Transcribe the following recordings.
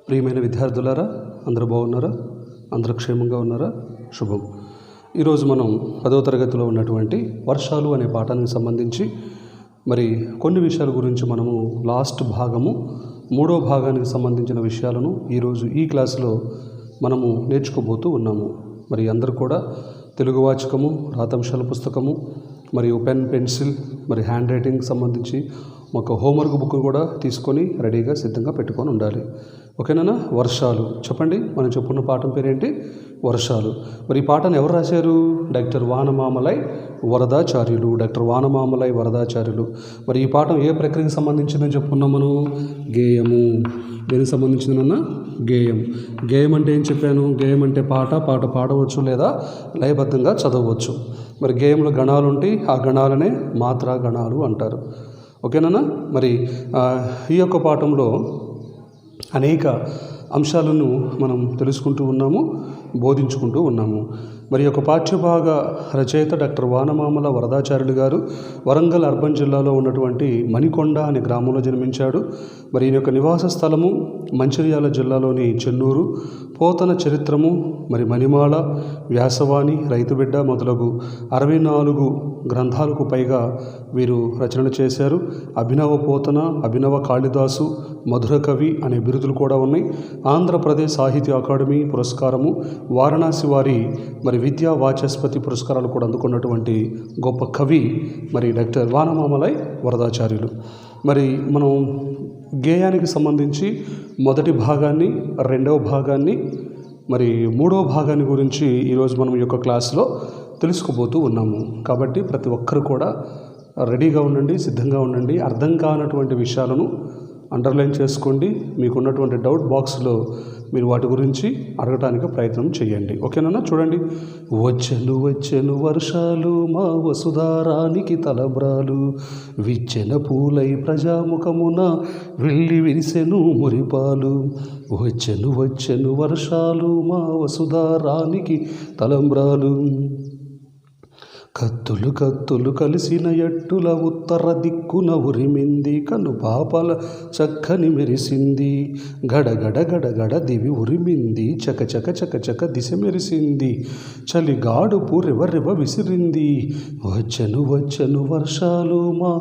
ప్రియమైన విద్యార్థులారా, అందరూ బాగున్నారా? అందరూ క్షేమంగా ఉన్నారా? శుభం. ఈరోజు మనం 10వ తరగతిలో ఉన్నటువంటి వర్షాలు అనే పాఠానికి సంబంధించి మరి కొన్ని విషయాల గురించి మనము లాస్ట్ భాగము 3వ భాగానికి సంబంధించిన విషయాలను ఈరోజు ఈ క్లాసులో మనము నేర్చుకోబోతూ ఉన్నాము. మరి అందరూ కూడా తెలుగు వాచకము, రాతంశాల పుస్తకము మరియు పెన్, పెన్సిల్, మరి హ్యాండ్ రైటింగ్కి సంబంధించి ఒక హోంవర్క్ బుక్ కూడా తీసుకొని రెడీగా సిద్ధంగా పెట్టుకొని ఉండాలి. ఓకేనా? వర్షాలు చెప్పండి. మనం చెప్పుకున్న పాఠం పేరేంటి? వర్షాలు. మరి ఈ పాఠాన్ని ఎవరు రాశారు? డాక్టర్ వానమామలై వరదాచార్యులు. డాక్టర్ వానమామలై వరదాచార్యులు. మరి ఈ పాఠం ఏ ప్రక్రియకి సంబంధించిందని చెప్పుకున్నాం మనం? గేయము. దేనికి సంబంధించిందన్న? గేయం. గేయం అంటే ఏం చెప్పాను? గేయం అంటే పాట పాడవచ్చు లేదా లయబద్ధంగా చదవచ్చు. మరి గేయంలో గణాలు ఉంటాయి, ఆ గణాలనే మాత్రా గణాలు అంటారు. ఓకేనా? మరి ఈ యొక్క పాఠంలో అనేక అంశాలను మనం తెలుసుకుంటూ ఉన్నాము, బోధించుకుంటూ ఉన్నాము. మరి యొక్క పాఠ్యభాగ రచయిత డాక్టర్ వానమామల వరదాచార్యులు గారు వరంగల్ అర్బన్ జిల్లాలో ఉన్నటువంటి మణికొండ అనే గ్రామంలో జన్మించాడు. మరి ఈయన యొక్క నివాస స్థలము మంచిర్యాల జిల్లాలోని చెన్నూరు. పోతన చరిత్రము, మరి మణిమాల, వ్యాసవాణి, రైతుబిడ్డ మొదలగు 64 గ్రంథాలకు పైగా వీరు రచనలు చేశారు. అభినవ పోతన, అభినవ కాళిదాసు, మధుర కవి అనే బిరుదులు కూడా ఉన్నాయి. ఆంధ్రప్రదేశ్ సాహిత్య అకాడమీ పురస్కారము, వారణాసి వారి మరి విద్యా వాచస్పతి పురస్కారాలు కూడా అందుకున్నటువంటి గొప్ప కవి మరి డాక్టర్ వానమామలై వరదాచార్యులు. మరి మనం గేయానికి సంబంధించి మొదటి భాగాన్ని, 2వ భాగాన్ని, మరి 3వ భాగాన్ని గురించి ఈరోజు మనం ఈ యొక్క క్లాస్లో తెలుసుకోబోతూ ఉన్నాము. కాబట్టి ప్రతి ఒక్కరు కూడా రెడీగా ఉండండి, సిద్ధంగా ఉండండి. అర్థం కానటువంటి విషయాలను అండర్లైన్ చేసుకోండి. మీకున్నటువంటి డౌట్ బాక్స్లో మీరు వాటి గురించి అడగటానికి ప్రయత్నం చేయండి. ఓకేనా? చూడండి. వచ్చెను వర్షాలు మా వసుధారానికి తలబ్రాలు, విచ్చెన పూలై ప్రజాముఖమున వెళ్ళి విరిసెను మురిపాలు. వచ్చెను వర్షాలు మా వసుధారానికి తలంబ్రాలు, కత్తులు కలిసిన ఎట్టుల ఉత్తర దిక్కున ఉరిమింది, కను పాపల చక్కని మెరిసింది, గడగడ దివి ఉరిమింది, చక దిశ మెరిసింది, చలిగాడుపు రెవ విసిరింది. వచ్చెను వర్షాలు మా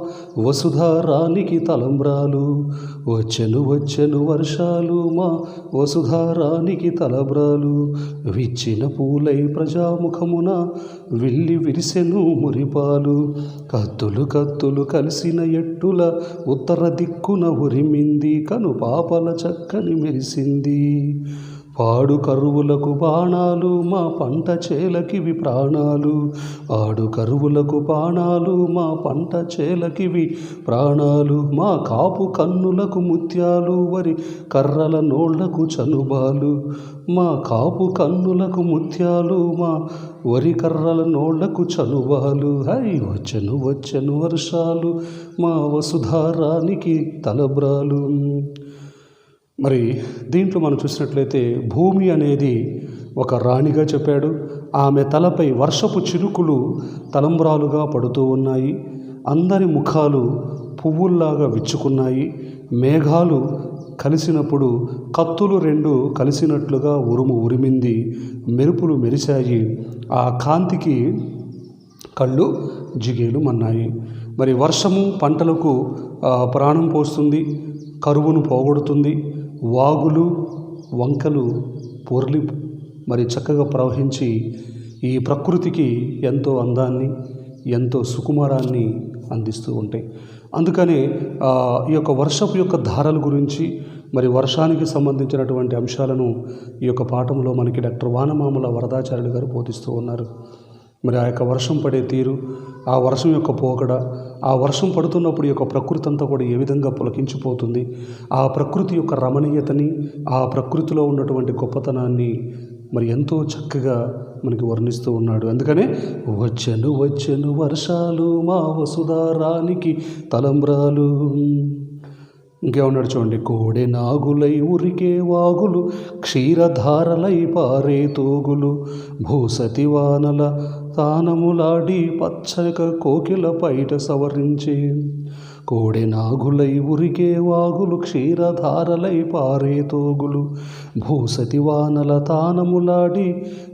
వసుధారానికి తలంబ్రాలు, వచ్చెను వర్షాలు మా వసుధారానికి తలబ్రాలు, విచ్చిన పూలై ప్రజాముఖమున వెళ్ళి విరిసెను మురిపాలు, కత్తులు కలిసిన ఎట్టుల ఉత్తర దిక్కున ఉరిమింది, కను పాపల చక్కని మెరిసింది. పాడు కరువులకు బాణాలు మా పంట చేలకివి ప్రాణాలు, ఆడు కరువులకు బాణాలు మా పంట చేలకివి ప్రాణాలు, మా కాపు కన్నులకు ముత్యాలు వరి కర్రల నోళ్లకు చనుబాలు, మా కాపు కన్నులకు ముత్యాలు మా వరి కర్రల నోళ్లకు చనుబాలు. వచ్చెను వర్షాలు మా వసుధారానికి తలబ్రాలు. మరి దీంట్లో మనం చూసినట్లయితే భూమి అనేది ఒక రాణిగా చెప్పాడు. ఆమె తలపై వర్షపు చినుకులు తలంబ్రాలుగా పడుతూ ఉన్నాయి. అందరి ముఖాలు పువ్వుల్లాగా విచ్చుకున్నాయి. మేఘాలు కలిసినప్పుడు కత్తులు 2 కలిసినట్లుగా ఉరిమింది, మెరుపులు మెరిశాయి. ఆ కాంతికి కళ్ళు జిగేలు మన్నాయి. మరి వర్షము పంటలకు ప్రాణం పోస్తుంది, కరువును పోగొడుతుంది. వాగులు, వంకలు పొర్లి మరి చక్కగా ప్రవహించి ఈ ప్రకృతికి ఎంతో అందాన్ని, ఎంతో సుకుమారాన్ని అందిస్తూ ఉంటాయి. అందుకనే ఈ యొక్క వర్షపు యొక్క ధారల గురించి, మరి వర్షానికి సంబంధించినటువంటి అంశాలను ఈ యొక్క పాఠంలో మనకి డాక్టర్ వానమామల వరదాచార్యులు గారు బోధిస్తూ ఉన్నారు. మరి ఆ యొక్క వర్షం పడే తీరు, ఆ వర్షం యొక్క పోకడ, ఆ వర్షం పడుతున్నప్పుడు ఈ యొక్క ప్రకృతి అంతా కూడా ఏ విధంగా పులకించిపోతుంది, ఆ ప్రకృతి యొక్క రమణీయతని, ఆ ప్రకృతిలో ఉన్నటువంటి గొప్పతనాన్ని మరి ఎంతో చక్కగా మనకి వర్ణిస్తూ ఉన్నాడు. అందుకనే వచ్చెను వర్షాలు మా వసుధారానికి తలంబ్రాలు. ఇంకేమన్నాడు చూడండి. కోడె నాగులై ఉరికే వాగులు, క్షీరధారలై పారే తోగులు, భూసతి వానల తానములాడి పచ్చక కోకిల పైట సవరించే కోడె నాగులై ఉరికే వాగులు క్షీరధారలై పారే తోగులు భూసతి వానల తానములాడి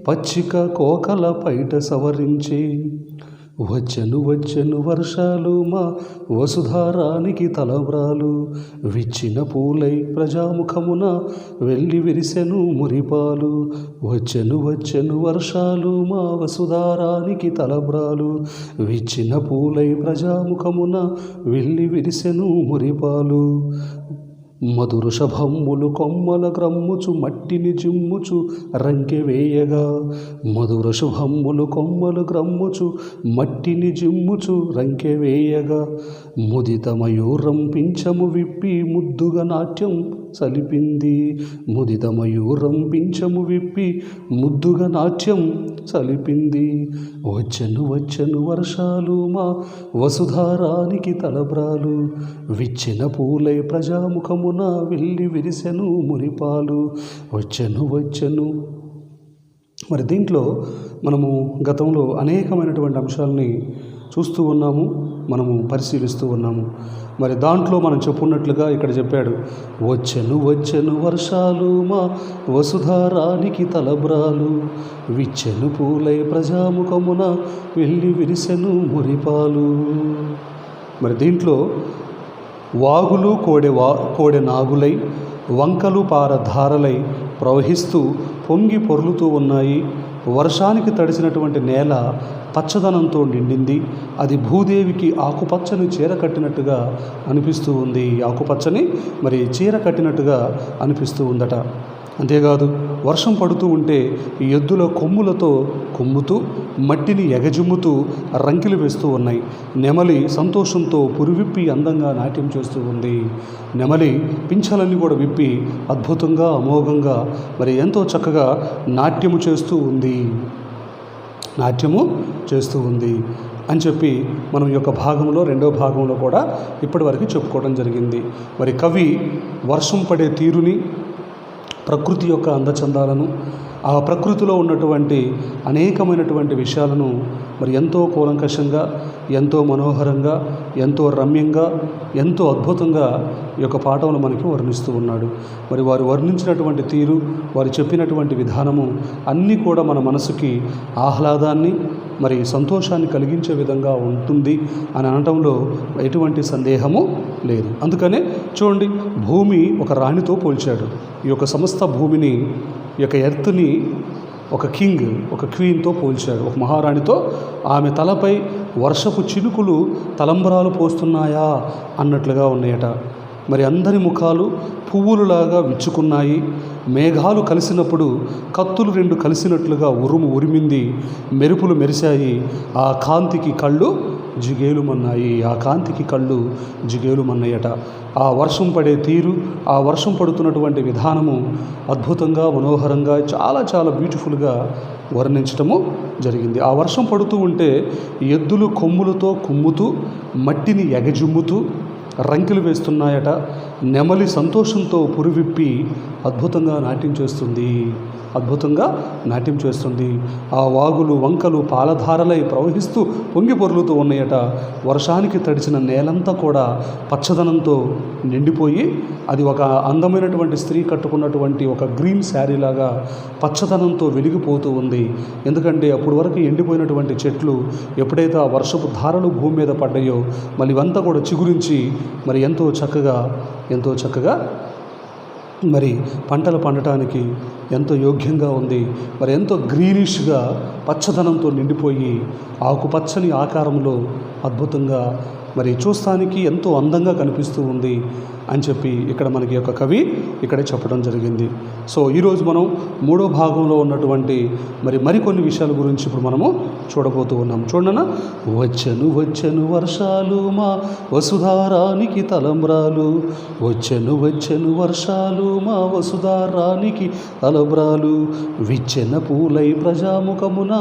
పచ్చిక కోకల పైట సవరించే వచ్చెను వచ్చెను వర్షాలు మా వసుధారానికి తలవ్రాలు విచ్చిన పూలై ప్రజాముఖమున వెళ్ళి విరిసెను మురిపాలు వచ్చెను వచ్చెను వర్షాలు మా వసుధారానికి తలవ్రాలు విచ్చిన పూలై ప్రజాముఖమున వెళ్ళి విరిసెను మురిపాలు మధురుషభమ్ములు కొమ్మల గ్రమ్ముచు మట్టిని జిమ్ముచు రంకె వేయగా మధురశుభమ్ములు కొమ్మలు గ్రమ్ముచు మట్టిని జిమ్ముచు రంకె వేయగా ముదిత మయూరం పింఛము విప్పి ముద్దుగా నాట్యం సలిపింది ముదిత మయూరం పింఛము విప్పి ముద్దుగా నాట్యం సలిపింది వచ్చెను వచ్చెను వర్షాలు మా వసుధారానికి తలబ్రాలు విచ్చిన పూలై ప్రజాముఖమున వెళ్ళి విరిసెను మురిపాలు వచ్చెను వచ్చెను. మరి దీంట్లో మనము గతంలో అనేకమైనటువంటి అంశాలని చూస్తూ ఉన్నాము, మనము పరిశీలిస్తూ ఉన్నాము. మరి దాంట్లో మనం చెప్పున్నట్లుగా ఇక్కడ చెప్పాడు, వచ్చెను వచ్చెను వర్షాలు మా వసుధారానికి తలబ్రాలు విచ్చెను పూలై ప్రజాముఖమున వెళ్ళి విరిసెను మురిపాలు. మరి దీంట్లో వాగులు కోడె నాగులై వంకలు పారధారలై ప్రవహిస్తూ పొంగి పొర్లుతూ ఉన్నాయి. వర్షానికి తడిసినటువంటి నేల పచ్చదనంతో నిండింది. అది భూదేవికి ఆకుపచ్చని చీర కట్టినట్టుగా అనిపిస్తూ ఉంది. ఆకుపచ్చని మరి చీర కట్టినట్టుగా అనిపిస్తూ ఉందట. అంతేకాదు, వర్షం పడుతూ ఉంటే ఎద్దుల కొమ్ములతో కొమ్ముతూ మట్టిని ఎగజిమ్ముతూ రంకెలు వేస్తూ ఉన్నాయి. నెమలి సంతోషంతో పురివిప్పి అందంగా నాట్యం చేస్తూ ఉంది. నెమలి పింఛలన్నీ కూడా విప్పి అద్భుతంగా అమోఘంగా మరి ఎంతో చక్కగా నాట్యము చేస్తూ ఉంది అని చెప్పి మనం ఈ యొక్క భాగంలో రెండో భాగంలో కూడా ఇప్పటివరకు చెప్పుకోవడం జరిగింది. మరి కవి వర్షం పడే తీరుని, ప్రకృతి యొక్క అందచందాలను, ఆ ప్రకృతిలో ఉన్నటువంటి అనేకమైనటువంటి విషయాలను మరి ఎంతో కూలంకషంగా, ఎంతో మనోహరంగా, ఎంతో రమ్యంగా, ఎంతో అద్భుతంగా ఈ యొక్క పాఠంలో మనకి వర్ణిస్తూ ఉన్నాడు. మరి వారు వర్ణించినటువంటి తీరు, వారు చెప్పినటువంటి విధానము అన్నీ కూడా మన మనసుకి ఆహ్లాదాన్ని మరి సంతోషాన్ని కలిగించే విధంగా ఉంటుంది అని అనటంలో ఎటువంటి సందేహము లేదు. అందుకనే చూడండి, భూమి ఒక రాణితో పోల్చాడు. ఈ యొక్క సమస్త భూమిని, ఈ యొక్క ఎర్త్ని ఒక కింగ్, ఒక క్వీన్తో పోల్చాడు, ఒక మహారాణితో. ఆమె తలపై వర్షపు చినుకులు తలంబరాలు పోస్తున్నాయా అన్నట్లుగా ఉన్నాయట. మరి అందరి ముఖాలు పువ్వులులాగా విచ్చుకున్నాయి. మేఘాలు కలిసినప్పుడు కత్తులు రెండు కలిసినట్లుగా ఉరుము ఉరిమింది. మెరుపులు మెరిశాయి. ఆ కాంతికి కళ్ళు జిగేలుమన్నాయట. ఆ వర్షం పడే తీరు, ఆ వర్షం పడుతున్నటువంటి విధానము అద్భుతంగా, మనోహరంగా, చాలా చాలా బ్యూటిఫుల్గా వర్ణించటము జరిగింది. ఆ వర్షం పడుతూ ఉంటే ఎద్దులు కొమ్ములతో కుమ్ముతూ మట్టిని ఎగజిమ్ముతూ రంకెలు వేస్తున్నాయట. నెమలి సంతోషంతో పురివిప్పి అద్భుతంగా నాట్యం చేస్తుంది. ఆ వాగులు వంకలు పాలధారలై ప్రవహిస్తూ పొంగి పొర్లుతూ ఉన్నాయట. వర్షానికి తడిచిన నేలంతా కూడా పచ్చదనంతో నిండిపోయి, అది ఒక అందమైనటువంటి స్త్రీ కట్టుకున్నటువంటి ఒక గ్రీన్ శారీలాగా పచ్చదనంతో వెలిగిపోతూ ఉంది. ఎందుకంటే అప్పటి వరకు ఎండిపోయినటువంటి చెట్లు ఎప్పుడైతే ఆ వర్షపు ధారలు భూమి మీద పడ్డాయో మళ్ళీ ఇవంతా కూడా చిగురించి మరి ఎంతో చక్కగా మరి పంటలు పండటానికి ఎంతో యోగ్యంగా ఉంది. మరి ఎంతో గ్రీనిష్గా పచ్చదనంతో నిండిపోయి ఆకుపచ్చని ఆకారంలో అద్భుతంగా మరి చూస్తానికి ఎంతో అందంగా కనిపిస్తూ ఉంది అని చెప్పి ఇక్కడ మనకి యొక్క కవి ఇక్కడే చెప్పడం జరిగింది. సో ఈరోజు మనం మూడో భాగంలో ఉన్నటువంటి మరికొన్ని విషయాల గురించి ఇప్పుడు మనము చూడబోతూ ఉన్నాం. చూడనా, వచ్చెను వచ్చెను వర్షాలు మా వసుధారానికి తలంబ్రాలు వచ్చెను వచ్చెను వర్షాలు మా వసుధారానికి తలంబ్రాలు విచ్చెన పూలై ప్రజాముఖమున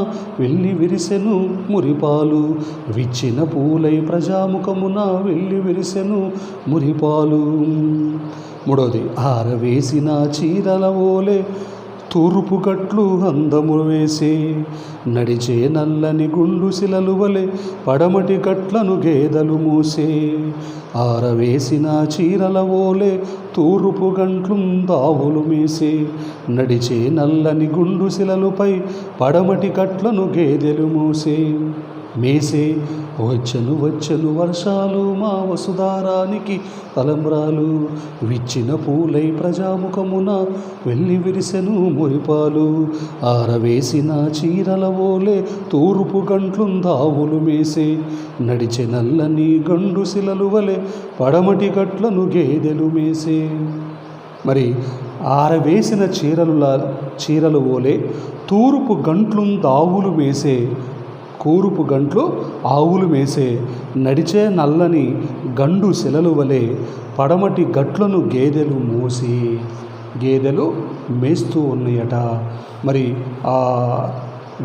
వెళ్ళి విరిసెను మురిపాలు విచ్చిన పూలై ప్రజాముఖమున వెళ్ళి విరిసెను మురిపాలు. మూడవది, ఆరవేసిన చీరల ఓలే తూర్పు గట్లు అందములు వేసి నడిచే నల్లని గుండు శిలలు వలె పడమటి గట్లను గేదెలు మూసే ఆరవేసిన చీరల ఓలే తూర్పు గంట్లు దావులు మేసే నడిచే నల్లని గుండు శిలలుపై పడమటి గట్లను గేదెలు మేసే వచ్చను వర్షాలు మా వసుధారానికి తలంబ్రాలు విచ్చిన పూలై ప్రజాముఖమున వెళ్ళి విరిసెను మురిపాలు ఆరవేసిన చీరల ఓలే తూర్పు గంట్లు దావులు మేసే నడిచె నల్లని గండు శిలలు వలె పడమటి గట్లను గేదెలు మేసే. మరి ఆరవేసిన చీరలు ఓలే తూర్పు గంట్లు దావులు మేసే కూరుపు గంట్లు ఆవులు మేసే నడిచే నల్లని గండు శిలలు వలె పడమటి గట్లను గేదెలు మేస్తూ ఉన్నాయట. మరి ఆ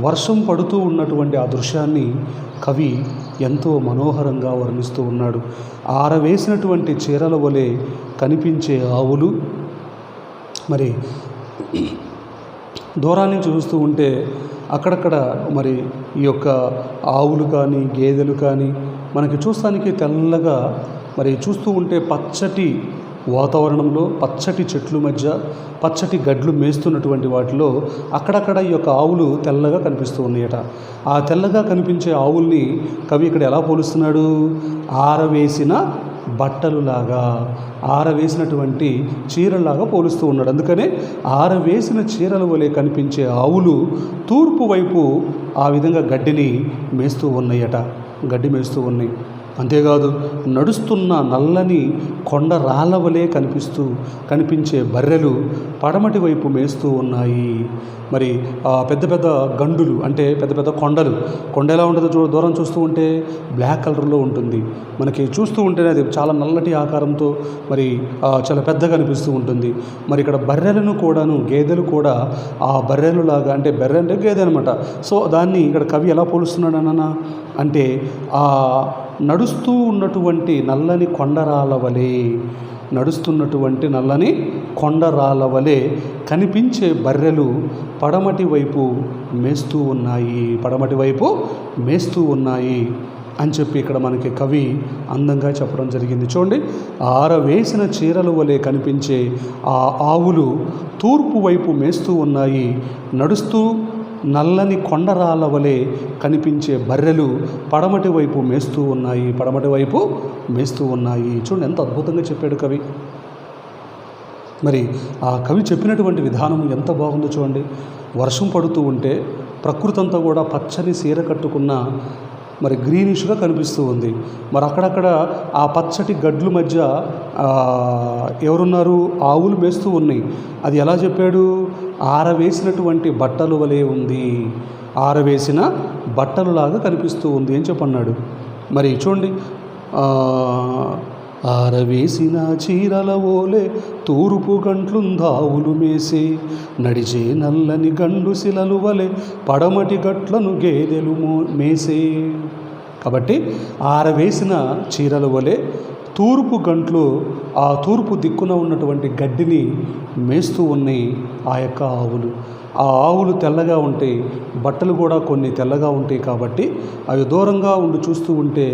వర్షం పడుతూ ఉన్నటువంటి ఆ దృశ్యాన్ని కవి ఎంతో మనోహరంగా వర్ణిస్తూ ఉన్నాడు. ఆరవేసినటువంటి చీరల వలె కనిపించే ఆవులు మరి దూరాన్ని చూస్తూ ఉంటే అక్కడక్కడ మరి ఈ యొక్క ఆవులు కానీ గేదెలు కానీ మనకి చూస్తానికి తెల్లగా మరి చూస్తూ ఉంటే పచ్చటి వాతావరణంలో పచ్చటి చెట్ల మధ్య పచ్చటి గడ్లు మేస్తున్నటువంటి వాటిలో అక్కడక్కడ ఈ యొక్క ఆవులు తెల్లగా కనిపిస్తూ ఉన్నాయట. ఆ తెల్లగా కనిపించే ఆవుల్ని కవి ఇక్కడ ఎలా పోలుస్తున్నాడు? ఆరవేసిన బట్టలులాగా ఆరవేసినటువంటి చీరలాగా పోలుస్తూ ఉన్నాడు. అందుకనే ఆరవేసిన చీరల వలె కనిపించే ఆవులు తూర్పు వైపు ఆ విధంగా గడ్డి మేస్తూ ఉన్నాయి. అంతేకాదు నడుస్తున్న నల్లని కొండ రాళ్ళ వలె కనిపించే బర్రెలు పడమటి వైపు మేస్తూ ఉన్నాయి. మరి పెద్ద పెద్ద గండులు అంటే పెద్ద పెద్ద కొండ ఎలా ఉంటుందో దూరం చూస్తూ ఉంటే బ్లాక్ కలర్లో ఉంటుంది. మనకి చూస్తూ ఉంటేనే అది చాలా నల్లటి ఆకారంతో మరి చాలా పెద్దగా అనిపిస్తూ ఉంటుంది. మరి ఇక్కడ బర్రెలను కూడాను గేదెలు కూడా ఆ బర్రెలులాగా అంటే బర్రె అంటే గేదె అనమాట. సో దాన్ని ఇక్కడ కవి ఎలా పోలుస్తున్నాడు అన్న అంటే ఆ నడుస్తూ ఉన్నటువంటి నల్లని కొండరాళ్ళ వలె కనిపించే బర్రెలు పడమటి వైపు మేస్తూ ఉన్నాయి అని చెప్పి ఇక్కడ మనకి కవి అందంగా చెప్పడం జరిగింది. చూడండి, ఆరవేసిన చీరల వలె కనిపించే ఆ ఆవులు తూర్పు వైపు మేస్తూ ఉన్నాయి. నడుస్తూ నల్లని కొండరాళ్ళ వలె కనిపించే బర్రెలు పడమటి వైపు మేస్తూ ఉన్నాయి. చూడండి ఎంత అద్భుతంగా చెప్పాడు కవి. మరి ఆ కవి చెప్పినటువంటి విధానం ఎంత బాగుందో చూడండి. వర్షం పడుతూ ఉంటే ప్రకృతి అంతా కూడా పచ్చని సీర కట్టుకున్న మరి గ్రీనిష్గా కనిపిస్తూ ఉంది. మరి అక్కడక్కడ ఆ పచ్చటి గడ్ల మధ్య ఎవరున్నారు? ఆవులు మేస్తూ ఉన్నాయి. అది ఎలా చెప్పాడు? ఆరవేసినటువంటి బట్టలు వలె ఉంది, ఆరవేసిన బట్టలులాగా కనిపిస్తూ ఉంది అని చెప్పన్నాడు. మరి చూడండి, ఆరవేసిన చీరల ఓలే తూర్పు గంట్లు దావులు మేసే నడిచే నల్లని గండు శిలలు వలె పడమటి గట్లను గేదెలు మేసే. కాబట్టి ఆరవేసిన చీరల వలె తూర్పు గంట్లు ఆ తూర్పు దిక్కున ఉన్నటువంటి గడ్డిని మేస్తూ ఉన్నాయి ఆ యొక్క ఆవులు. ఆ ఆవులు తెల్లగా ఉంటాయి, బట్టలు కూడా కొన్ని తెల్లగా ఉంటాయి. కాబట్టి అవి దూరంగా ఉండి చూస్తూ ఉంటే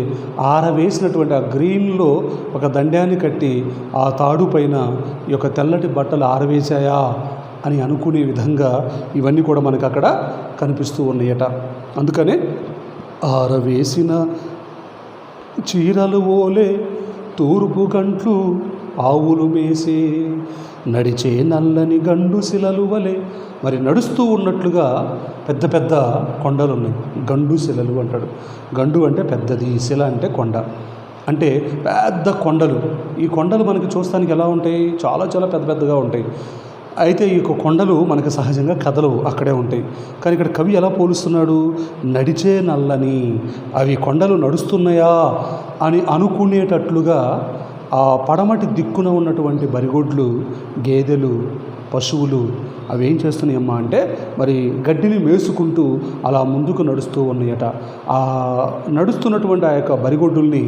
ఆరవేసినటువంటి ఆ గ్రీన్లో ఒక దండాన్ని కట్టి ఆ తాడు పైన ఈ యొక్క తెల్లటి బట్టలు ఆరవేశాయా అని అనుకునే విధంగా ఇవన్నీ కూడా మనకు అక్కడ కనిపిస్తూ ఉన్నాయట. అందుకనే ఆరవేసిన చీరలు ఓలే తూర్పు గంట్లు ఆవులు మేసే నడిచే నల్లని గండు శిలలు వలె. మరి నడుస్తూ ఉన్నట్లుగా పెద్ద పెద్ద కొండలు ఉన్నాయి. గండు శిలలు అంటాడు. గండు అంటే పెద్దది, శిల అంటే కొండ అంటే పెద్ద కొండలు. ఈ కొండలు మనకి చూస్తానికి ఎలా ఉంటాయి? చాలా చాలా పెద్ద పెద్దగా ఉంటాయి. అయితే ఈ కొండలు మనకు సహజంగా కథలు అక్కడే ఉంటాయి. కానీ ఇక్కడ కవి ఎలా పోలుస్తున్నాడు? నడిచే నల్లని, అవి కొండలు నడుస్తున్నాయా అని అనుకునేటట్లుగా ఆ పడమటి దిక్కున ఉన్నటువంటి బరిగొడ్లు, గేదెలు, పశువులు అవి ఏం చేస్తున్నాయమ్మా అంటే మరి గడ్డిని మేసుకుంటూ అలా ముందుకు నడుస్తూ ఉన్నాయట. ఆ నడుస్తున్నటువంటి ఆ యొక్క బరిగొడ్డుల్ని,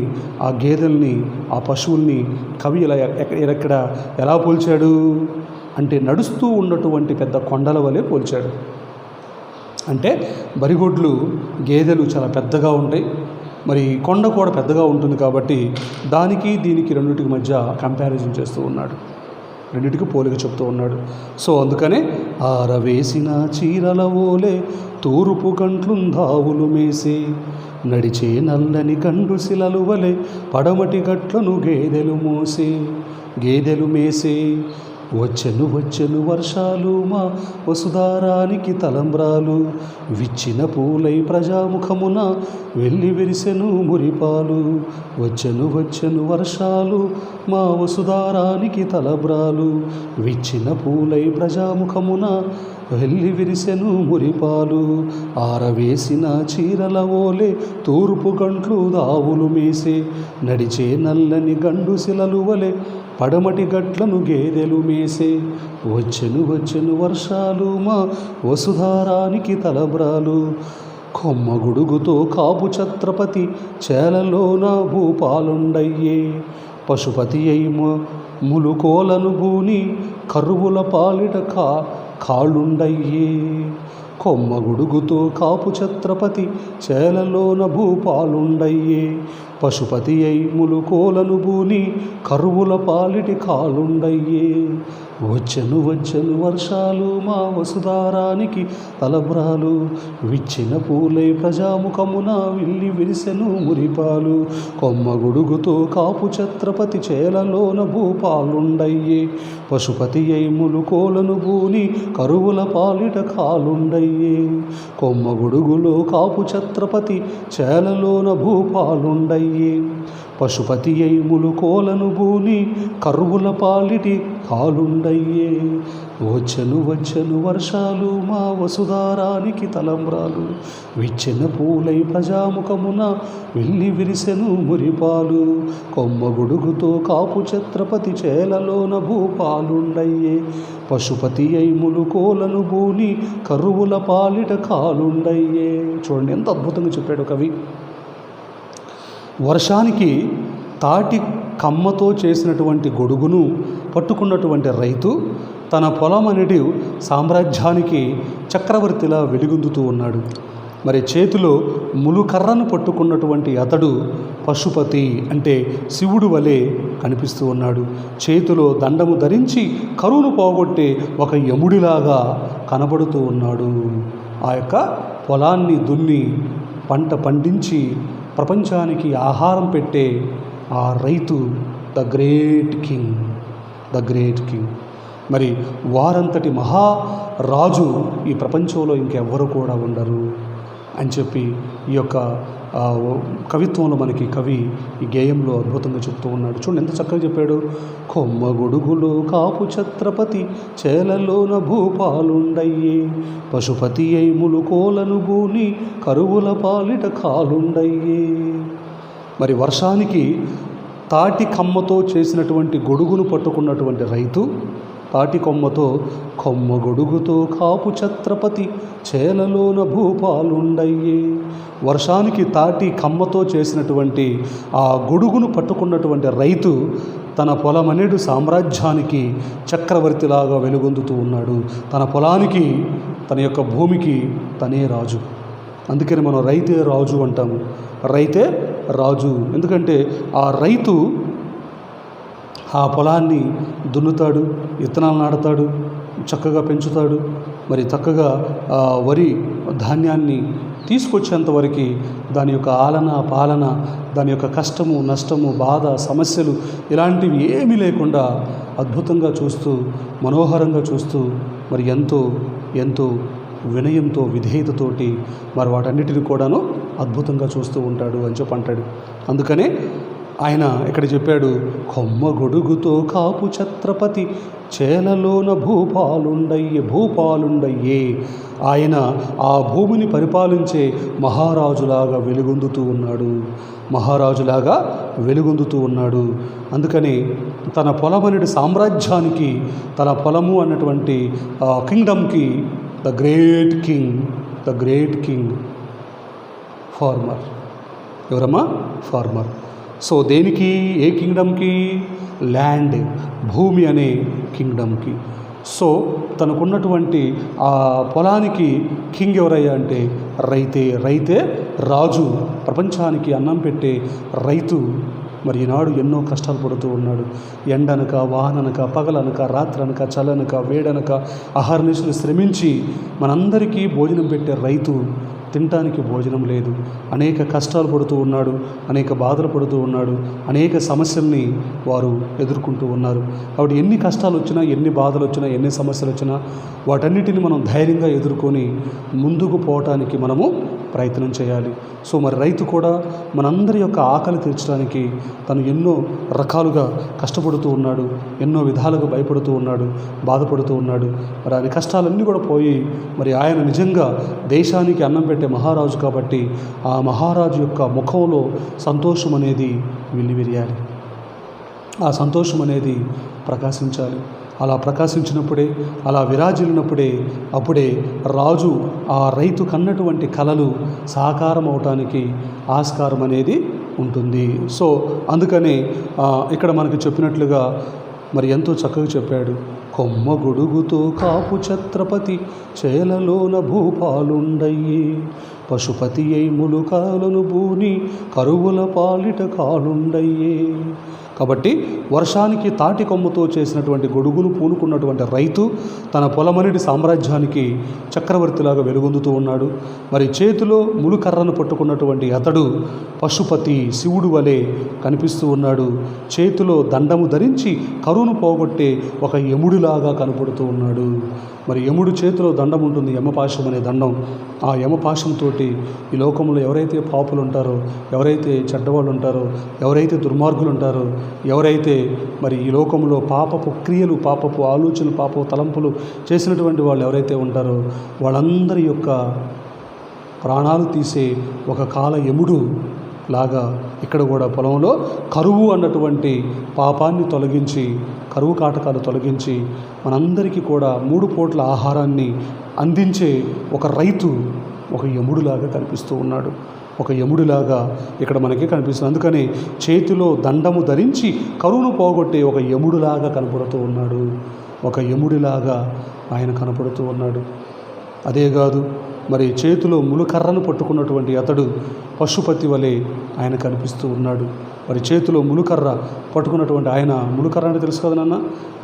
ఆ గేదెల్ని, ఆ పశువుల్ని కవి ఇలా ఎక్కడ ఎలా పోల్చాడు? అంటే నడుస్తూ ఉన్నటువంటి పెద్ద కొండల వలె పోల్చాడు. అంటే బరిగొడ్లు గేదెలు చాలా పెద్దగా ఉంటాయి, మరి కొండ కూడా పెద్దగా ఉంటుంది కాబట్టి దానికి దీనికి రెండింటికి మధ్య కంపారిజన్ చేస్తూ ఉన్నాడు, రెండింటికి పోలిక చెప్తూ ఉన్నాడు. సో అందుకనే ఆరవేసిన చీరల ఓలే తూర్పు గంట్లుందావులు మేసే, నడిచే నల్లని గండు శిలలు వలె పడమటి గట్లను గేదెలు మేసే. వచ్చెను వచ్చెను వర్షాలు మా వసుధారానికి తలంబ్రాలు, విచ్చిన పూలై ప్రజాముఖమున వెళ్ళి విరిసెను మురిపాలు. వచ్చెను వచ్చెను వర్షాలు మా వసుధారానికి తలంబ్రాలు, విచ్చిన పూలై ప్రజాముఖమున వెళ్ళి విరిసెను మురిపాలు. ఆరవేసిన చీరల ఓలే తూర్పు గంట్లు దావులు మేసే, నడిచే నల్లని గండు శిలలు వలె పడమటి గట్లను గేదెలు మేసే. వచ్చెను వచ్చెను వర్షాలు మా వసుధారానికి తలబ్రాలు, కొమ్మగుడుగుతో కాపు ఛత్రపతి చేలలోన భూపాలుండయ్యే. పశుపతి అయి ములుకోలను భూని కరువుల పాలిట కాళ్ళుండయ్యే. కొమ్మగుడుగుతో కాపు ఛత్రపతి చేలలోన భూపాలుండయ్యే. పశుపతి అయి ములుకోలను భూని కరువుల పాలిటి కాలుండయ్యే. వచ్చెను వచ్చెను వర్షాలు మా వసుధారానికి తలబ్రాలు, విచ్చిన పూలై ప్రజాముఖమున విల్లి విరిసెను మురిపాలు. కొమ్మగుడుగుతో కాపు ఛత్రపతి చేలలోన భూపాలుండయ్యే. పశుపతి అయి ములుకోలను భూని కరువుల పాలిట కాలుండయ్యే. కొమ్మగుడుగులో కాపు ఛత్రపతి చేలలోన భూపాలుండయ్యే. పశుపతి అయి ములుకోలను భూని కరువుల పాలిటి కాలుండయ్యే. వచ్చెను వచ్చెను వర్షాలు మా వసుధారానికి తలంబ్రాలు, విచ్చిన పూలై ప్రజాముఖమున వెళ్ళి విరిసెను మురిపాలు. కొమ్మగుడుగుతో కాపు ఛత్రపతి చేలలోన భూపాలుండయ్యే. పశుపతి అయి ములుకోలను భూని కరువుల పాలిట కాలుండయ్యే. చూడండి ఎంత అద్భుతంగా చెప్పాడు కవి. వర్షానికి తాటి కమ్మతో చేసినటువంటి గొడుగును పట్టుకున్నటువంటి రైతు తన పొలం అనేది సామ్రాజ్యానికి చక్రవర్తిలా వెలుగొందుతూ ఉన్నాడు. మరి చేతిలో ములుకర్రను పట్టుకున్నటువంటి అతడు పశుపతి అంటే శివుడు వలె కనిపిస్తూ ఉన్నాడు. చేతిలో దండము ధరించి కరువును పోగొట్టే ఒక యముడిలాగా కనబడుతూ ఉన్నాడు. ఆ యొక్క పొలాన్ని దున్ని పంట పండించి ప్రపంచానికి ఆహారం పెట్టే ఆ రైతు ద గ్రేట్ కింగ్. మరి వారంతటి మహారాజు ఈ ప్రపంచంలో ఇంకెవ్వరు కూడా ఉండరు అని చెప్పి ఈ యొక్క కవిత్వంలో మనకి కవి ఈ గేయంలో అద్భుతంగా చెప్తూ ఉన్నాడు. చూడండి ఎంత చక్కగా చెప్పాడు. కొమ్మగొడుగులో కాపు ఛత్రపతి చేలలోన భూపాలుండయ్యే. పశుపతి అయి ములుకోలను భూని కరువుల పాలిట కాలుండయ్యే. మరి వర్షానికి తాటి కమ్మతో చేసినటువంటి గొడుగును పట్టుకున్నటువంటి రైతు తాటి కొమ్మతో కొమ్మగొడుగుతో కాపు ఛత్రపతి చేలలోన భూపాలుండయ్యే. వర్షానికి తాటి కమ్మతో చేసినటువంటి ఆ గొడుగును పట్టుకున్నటువంటి రైతు తన పొలమనేడు సామ్రాజ్యానికి చక్రవర్తిలాగా వెలుగొందుతూ ఉన్నాడు. తన పొలానికి, తన యొక్క భూమికి తనే రాజు. అందుకని మనం రైతే రాజు అంటాము. రైతే రాజు. ఎందుకంటే ఆ రైతు ఆ పొలాన్ని దున్నుతాడు, విత్తనాలు నాటుతాడు, చక్కగా పెంచుతాడు. మరి చక్కగా వరి ధాన్యాన్ని తీసుకొచ్చేంతవరకు దాని యొక్క ఆలన పాలన, దాని యొక్క కష్టము నష్టము బాధ సమస్యలు ఇలాంటివి ఏమీ లేకుండా అద్భుతంగా చూస్తూ మనోహరంగా చూస్తూ మరి ఎంతో ఎంతో వినయంతో విధేయతతోటి మరి వాటన్నిటిని కూడాను అద్భుతంగా చూస్తూ ఉంటాడు అని చెప్పి అంటాడు. అందుకనే ఆయన ఇక్కడ చెప్పాడు, కొమ్మగొడుగుతో కాపు ఛత్రపతి చేలలోన భూపాలుండయ్యే. ఆయన ఆ భూమిని పరిపాలించే మహారాజులాగా వెలుగొందుతూ ఉన్నాడు. అందుకని తన పొలమనేటి సామ్రాజ్యానికి, తన పొలము అన్నటువంటి కింగ్డమ్కి ద గ్రేట్ కింగ్ ఫార్మర్. ఎవరమ్మా? ఫార్మర్. సో దేనికి? ఏ కింగ్డమ్కి? ల్యాండ్, భూమి అనే కింగ్డమ్కి. సో తనకున్నటువంటి ఆ పొలానికి కింగ్ ఎవరయ్యా అంటే రైతే రాజు. ప్రపంచానికి అన్నం పెట్టే రైతు మరి ఈనాడు ఎన్నో కష్టాలు పడుతూ ఉన్నాడు. ఎండనక, వాననక, పగలనక, రాత్రనక, చలనక, వేడనక అహర్నిశలు శ్రమించి మనందరికీ భోజనం పెట్టే రైతు తినటానికి భోజనం లేదు. అనేక కష్టాలు పడుతూ ఉన్నాడు, అనేక బాధలు పడుతూ ఉన్నాడు, అనేక సమస్యల్ని వారు ఎదుర్కొంటూ ఉన్నారు. కాబట్టి ఎన్ని కష్టాలు వచ్చినా, ఎన్ని బాధలు వచ్చినా, ఎన్ని సమస్యలు వచ్చినా వాటన్నిటిని మనం ధైర్యంగా ఎదుర్కొని ముందుకు పోవటానికి మనము ప్రయత్నం చేయాలి. సో మరి రైతు కూడా మనందరి యొక్క ఆకలి తీర్చడానికి తను ఎన్నో రకాలుగా కష్టపడుతూ ఉన్నాడు, ఎన్నో విధాలుగా భయపడుతూ ఉన్నాడు, బాధపడుతూ ఉన్నాడు. మరి ఆయన కష్టాలన్నీ కూడా పోయి మరి ఆయన నిజంగా దేశానికి అన్నం పెట్టే మహారాజు కాబట్టి ఆ మహారాజు యొక్క ముఖంలో సంతోషం అనేది వెల్లివిరియాలి, ఆ సంతోషం అనేది ప్రకాశించాలి. అలా ప్రకాశించినప్పుడే, అలా విరాజిల్లినప్పుడే అప్పుడే రాజు ఆ రైతు కన్నటువంటి కలలు సాకారం అవటానికి ఆస్కారం అనేది ఉంటుంది. సో అందుకని ఇక్కడ మనకు చెప్పినట్లుగా మరి ఎంతో చక్కగా చెప్పాడు. కొమ్మ గొడుగుతో కాపు ఛత్రపతి చేలలోన భూపాలుండయ్యి, పశుపతి అయి ములుకాలను భూని కరువుల పాలిట కాలుండయ్యే. కాబట్టి వర్షానికి తాటి కొమ్మతో చేసినటువంటి గొడుగును పూనుకున్నటువంటి రైతు తన పొలమనిటి సామ్రాజ్యానికి చక్రవర్తిలాగా వెలుగొందుతూ ఉన్నాడు. మరి చేతిలో ములుకర్రను పట్టుకున్నటువంటి అతడు పశుపతి శివుడు వలె కనిపిస్తూ ఉన్నాడు. చేతిలో దండము ధరించి కరువును పోగొట్టే ఒక యముడిలాగా కనపడుతూ ఉన్నాడు. మరి యముడు చేతిలో దండం ఉంటుంది, యమపాశం అనే దండం. ఆ యమపాశంతో ఈ లోకంలో ఎవరైతే పాపులు ఉంటారో, ఎవరైతే చెడ్డవాళ్ళు ఉంటారో, ఎవరైతే దుర్మార్గులు ఉంటారో, ఎవరైతే మరి ఈ లోకంలో పాపపు క్రియలు, పాపపు ఆలోచనలు, పాపపు తలంపులు చేసినటువంటి వాళ్ళు ఎవరైతే ఉంటారో వాళ్ళందరి యొక్క ప్రాణాలు తీసే ఒక కాల యముడు లాగా ఇక్కడ కూడా పొలంలో కరువు అన్నటువంటి పాపాన్ని తొలగించి, కరువు కాటకాలు తొలగించి మనందరికీ కూడా 3 పూట్ల ఆహారాన్ని అందించే ఒక రైతు ఒక యముడులాగా కనిపిస్తూ ఉన్నాడు. ఒక యముడిలాగా ఇక్కడ మనకి కనిపిస్తుంది. అందుకని చేతిలో దండము ధరించి కరువును పోగొట్టే ఒక యముడిలాగా కనపడుతూ ఉన్నాడు. ఒక యముడిలాగా ఆయన కనపడుతూ ఉన్నాడు. అదే కాదు, మరి చేతిలో ములుకర్రను పట్టుకున్నటువంటి అతడు పశుపతి వలె ఆయన కనిపిస్తూ ఉన్నాడు. మరి చేతిలో ములుకర్ర పట్టుకున్నటువంటి ఆయన, ములుకర్ర అంటే తెలుసు కదా నాన్న,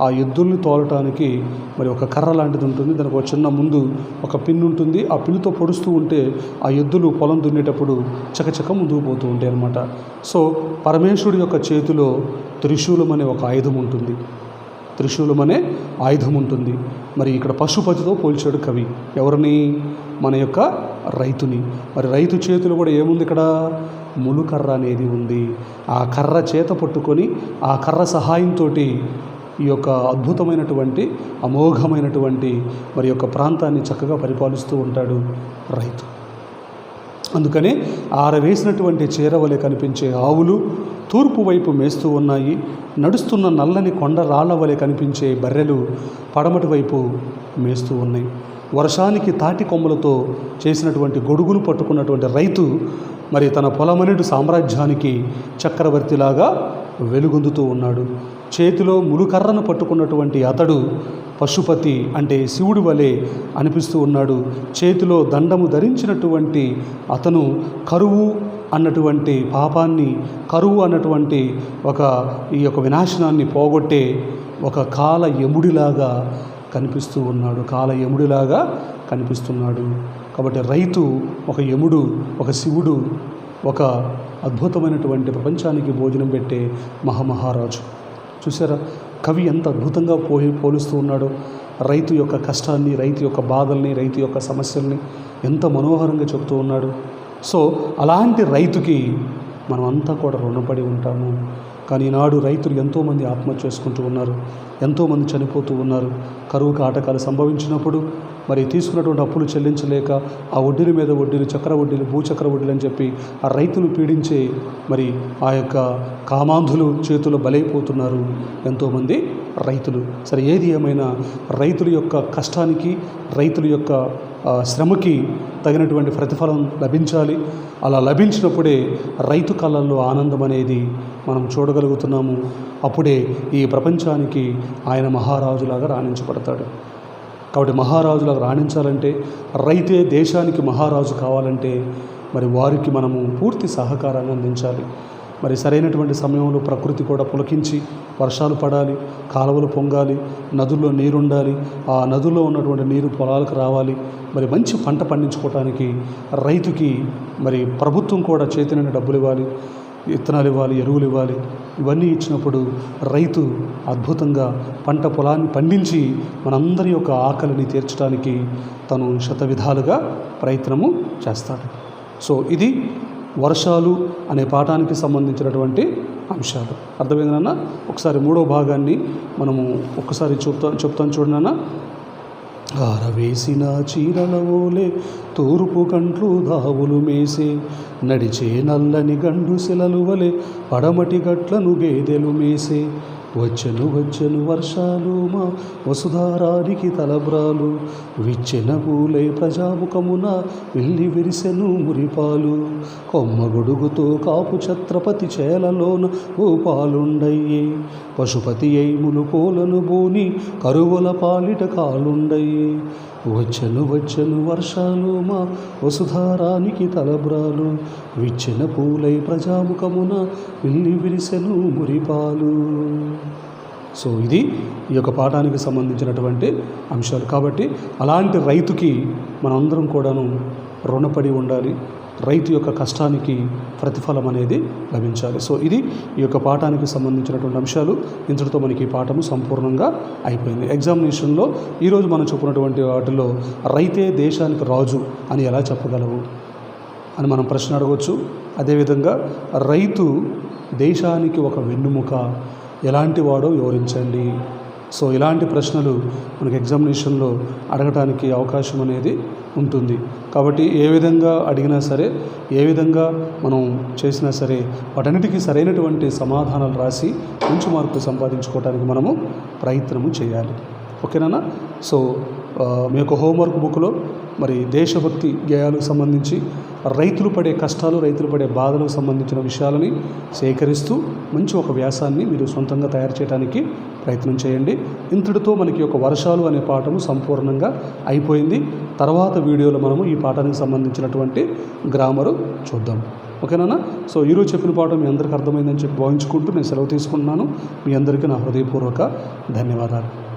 ఆ ఎద్దుల్ని తోలటానికి మరి ఒక కర్ర లాంటిది ఉంటుంది. దానికి ఒక చిన్న ముందు ఒక పిన్ ఉంటుంది. ఆ పిన్నుతో పొడుస్తూ ఉంటే ఆ ఎద్దులు పొలం దున్నేటప్పుడు చకచక ముందుకు పోతూ ఉంటాయి అన్నమాట. సో పరమేశ్వరుడి యొక్క చేతిలో త్రిశూలం అనే ఒక ఆయుధం ఉంటుంది. త్రిశూలం అనే ఆయుధం ఉంటుంది. మరి ఇక్కడ పశుపతితో పోల్చాడు కవి. ఎవరిని? మన యొక్క రైతుని. మరి రైతు చేతులు కూడా ఏముంది ఇక్కడ? ములుకర్ర అనేది ఉంది. ఆ కర్ర చేత పట్టుకొని ఆ కర్ర సహాయంతో ఈ యొక్క అద్భుతమైనటువంటి అమోఘమైనటువంటి మరి యొక్క ప్రాంతాన్ని చక్కగా పరిపాలిస్తూ ఉంటాడు రైతు. అందుకనే ఆరవేసినటువంటి చీరవలె కనిపించే ఆవులు తూర్పు వైపు మేస్తూ ఉన్నాయి. నడుస్తున్న నల్లని కొండ రాళ్ల వలె కనిపించే బర్రెలు పడమటి వైపు మేస్తూ ఉన్నాయి. వర్షానికి తాటి కొమ్మలతో చేసినటువంటి గొడుగును పట్టుకున్నటువంటి రైతు మరి తన పొలమనేడు సామ్రాజ్యానికి చక్రవర్తిలాగా వెలుగొందుతూ ఉన్నాడు. చేతిలో ములుకర్రను పట్టుకున్నటువంటి అతడు పశుపతి అంటే శివుడి వలె అనిపిస్తూ ఉన్నాడు. చేతిలో దండము ధరించినటువంటి అతను కరువు అన్నటువంటి పాపాన్ని, కరువు అన్నటువంటి ఈ యొక్క వినాశనాన్ని పోగొట్టే ఒక కాల యముడిలాగా కనిపిస్తూ ఉన్నాడు. కాల యముడిలాగా కనిపిస్తున్నాడు. కాబట్టి రైతు ఒక యముడు, ఒక శివుడు, ఒక అద్భుతమైనటువంటి ప్రపంచానికి భోజనం పెట్టే మహామహారాజు. చూసారా కవి ఎంత అద్భుతంగా పోలుస్తూ ఉన్నాడో. రైతు యొక్క కష్టాన్ని, రైతు యొక్క బాధల్ని, రైతు యొక్క సమస్యల్ని ఎంత మనోహరంగా చెబుతూ ఉన్నాడు. సో అలాంటి రైతుకి మనం అంతా కూడా రుణపడి ఉంటాము. కానీ ఈనాడు రైతులు ఎంతోమంది ఆత్మహత్య చేసుకుంటూ ఉన్నారు, ఎంతోమంది చనిపోతూ ఉన్నారు. కరువు కాటకాలు సంభవించినప్పుడు మరి తీసుకున్నటువంటి అప్పులు చెల్లించలేక ఆ వడ్డీల మీద వడ్డీలు, చక్ర వడ్డీలు, భూచక్ర వడ్డీలు అని చెప్పి ఆ రైతులు పీడించే మరి ఆ యొక్క కామాంధులు చేతులు బలైపోతున్నారు ఎంతోమంది రైతులు. సరే ఏది ఏమైనా రైతుల యొక్క కష్టానికి, రైతుల యొక్క శ్రమకి తగినటువంటి ప్రతిఫలం లభించాలి. అలా లభించినప్పుడే రైతు కళ్ళల్లో ఆనందం అనేది మనం చూడగలుగుతున్నాము. అప్పుడే ఈ ప్రపంచానికి ఆయన మహారాజులాగా రాణించబడతాడు. కాబట్టి మహారాజులాగా రాణించాలంటే, రైతే దేశానికి మహారాజు కావాలంటే మరి వారికి మనము పూర్తి సహకారాన్ని అందించాలి. మరి సరైనటువంటి సమయంలో ప్రకృతి కూడా పులకించి వర్షాలు పడాలి, కాలువలు పొంగాలి, నదుల్లో నీరుండాలి, ఆ నదుల్లో ఉన్నటువంటి నీరు పొలాలకు రావాలి. మరి మంచి పంట పండించుకోవటానికి రైతుకి మరి ప్రభుత్వం కూడా చేతిని డబ్బులు ఇవ్వాలి, విత్తనాలు ఇవ్వాలి, ఎరువులు ఇవ్వాలి. ఇవన్నీ ఇచ్చినప్పుడు రైతు అద్భుతంగా పంట పొలాన్ని పండించి మనందరి యొక్క ఆకలిని తీర్చడానికి తను శతవిధాలుగా ప్రయత్నము చేస్తాడు. సో ఇది వర్షాలు అనే పాఠానికి సంబంధించినటువంటి అంశాలు. అర్థమైందన్న? ఒకసారి మూడో భాగాన్ని మనము ఒక్కసారి చెప్తాను చూడనన్నా. ఆరవేసిన చీరల ఓలే తూర్పు కంట్లు దావులు మేసే, నడిచే నల్లని గండు శిలలు వలె పడమటి గట్లను గేదెలు మేసే. వచ్చెను వచ్చెను వర్షాలు మా వసుధారానికి తలబ్రాలు, విచ్చెన పూలై ప్రజాముఖమున వెళ్ళి విరిసెను మురిపాలు. కొమ్మ గొడుగుతో కాపు ఛత్రపతి చేలలోన ఓపాలుండయ్యే, పశుపతి అయిములు కోలను బోని కరువుల పాలిట కాలుండయ్యే. వచ్చెను వచ్చెను వర్షాలు మా వసుధారానికి తలబ్రాలు, విచ్చెన పూలై ప్రజాముఖమున వెళ్ళి విరిసెను మురిపాలు. సో ఇది ఈ యొక్క పాఠానికి సంబంధించినటువంటి అంశాలు. కాబట్టి అలాంటి రైతుకి మనందరం కూడాను రుణపడి ఉండాలి. రైతు యొక్క కష్టానికి ప్రతిఫలం అనేది లభించాలి. సో ఇది ఈ యొక్క పాఠానికి సంబంధించినటువంటి అంశాలు. ఇంతటితో మనకి ఈ పాఠము సంపూర్ణంగా అయిపోయింది. ఎగ్జామినేషన్లో ఈరోజు మనం చెప్పుకున్నటువంటి వాటిలో రైతే దేశానికి రాజు అని ఎలా చెప్పగలవు అని మనం ప్రశ్న అడగవచ్చు. అదేవిధంగా రైతు దేశానికి ఒక వెన్నుముక, ఎలాంటి వాడో వివరించండి. సో ఇలాంటి ప్రశ్నలు మనకి ఎగ్జామినేషన్లో అడగటానికి అవకాశం అనేది ఉంటుంది. కాబట్టి ఏ విధంగా అడిగినా సరే, ఏ విధంగా మనం చేసినా సరే వాటన్నిటికీ సరైనటువంటి సమాధానాలు రాసి మంచి మార్కులు సంపాదించుకోవడానికి మనము ప్రయత్నము చేయాలి. ఓకేనా? సో మీ యొక్క హోంవర్క్ బుక్లో మరి దేశభక్తి గేయాలకు సంబంధించి రైతులు పడే కష్టాలు, రైతులు పడే బాధలకు సంబంధించిన విషయాలని సేకరిస్తూ మంచి ఒక వ్యాసాన్ని మీరు సొంతంగా తయారు చేయడానికి ప్రయత్నం చేయండి. ఇంతటితో మనకి ఒక వర్షాలు అనే పాఠము సంపూర్ణంగా అయిపోయింది. తర్వాత వీడియోలో మనము ఈ పాఠానికి సంబంధించినటువంటి గ్రామరు చూద్దాం. ఓకేనా? సో ఈరోజు చెప్పిన పాఠం మీ అందరికీ అర్థమైందని చెప్పి భావించుకుంటూ నేను సెలవు తీసుకుంటున్నాను. మీ అందరికీ నా హృదయపూర్వక ధన్యవాదాలు.